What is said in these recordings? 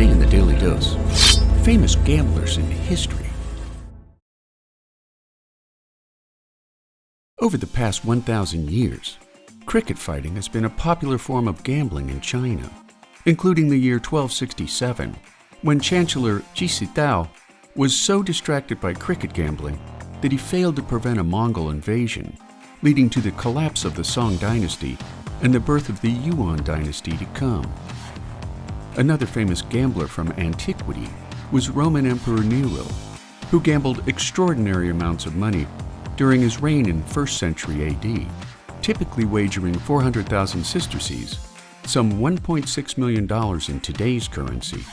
Today in the Daily Dose, famous gamblers in history. Over the past 1,000 years, cricket fighting has been a popular form of gambling in China, including the year 1267, when Chancellor Jia Sidao was so distracted by cricket gambling that he failed to prevent a Mongol invasion, leading to the collapse of the Song Dynasty and the birth of the Yuan Dynasty to come. Another famous gambler from antiquity was Roman Emperor Nero, who gambled extraordinary amounts of money during his reign in First Century A.D., typically wagering 400,000 sesterces, some $1.6 million in today's currency,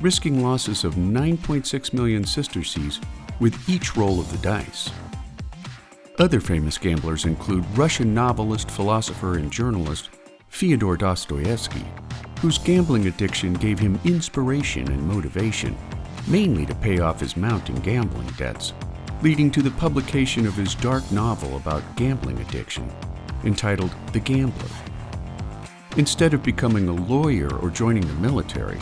risking losses of 9.6 million sesterces with each roll of the dice. Other famous gamblers include Russian novelist, philosopher, and journalist Fyodor Dostoevsky, whose gambling addiction gave him inspiration and motivation, mainly to pay off his mounting gambling debts, leading to the publication of his dark novel about gambling addiction, entitled The Gambler. Instead of becoming a lawyer or joining the military,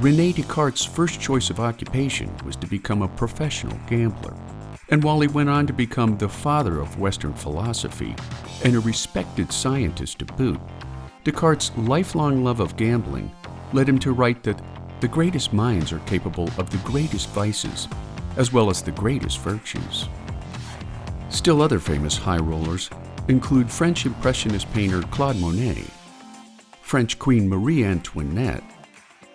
René Descartes' first choice of occupation was to become a professional gambler. And while he went on to become the father of Western philosophy and a respected scientist to boot, Descartes' lifelong love of gambling led him to write that the greatest minds are capable of the greatest vices, as well as the greatest virtues. Still other famous high rollers include French Impressionist painter Claude Monet, French Queen Marie Antoinette,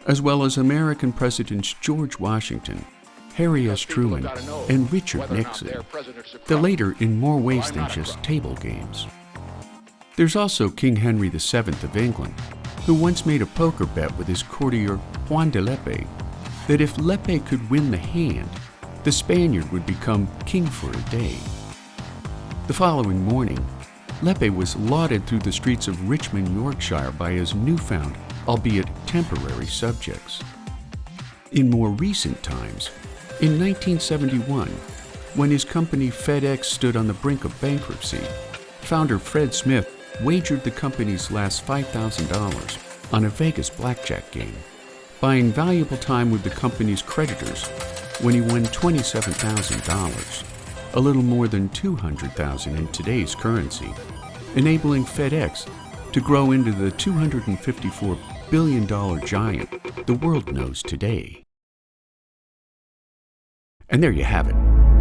as well as American Presidents George Washington, Harry S. Truman, and Richard Nixon, the latter in more ways than just table games. There's also King Henry VII of England, who once made a poker bet with his courtier Juan de Lepe that if Lepe could win the hand, the Spaniard would become king for a day. The following morning, Lepe was lauded through the streets of Richmond, Yorkshire by his newfound, albeit temporary, subjects. In more recent times, in 1971, when his company FedEx stood on the brink of bankruptcy, founder Fred Smith wagered the company's last $5,000 on a Vegas blackjack game, buying valuable time with the company's creditors when he won $27,000, a little more than $200,000 in today's currency, enabling FedEx to grow into the $254 billion giant the world knows today. And there you have it,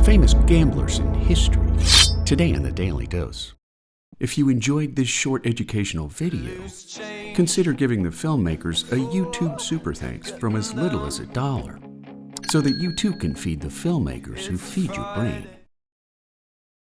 famous gamblers in history, today in the Daily Dose. If you enjoyed this short educational video, consider giving the filmmakers a YouTube super thanks from as little as $1, so that you too can feed the filmmakers who feed your brain.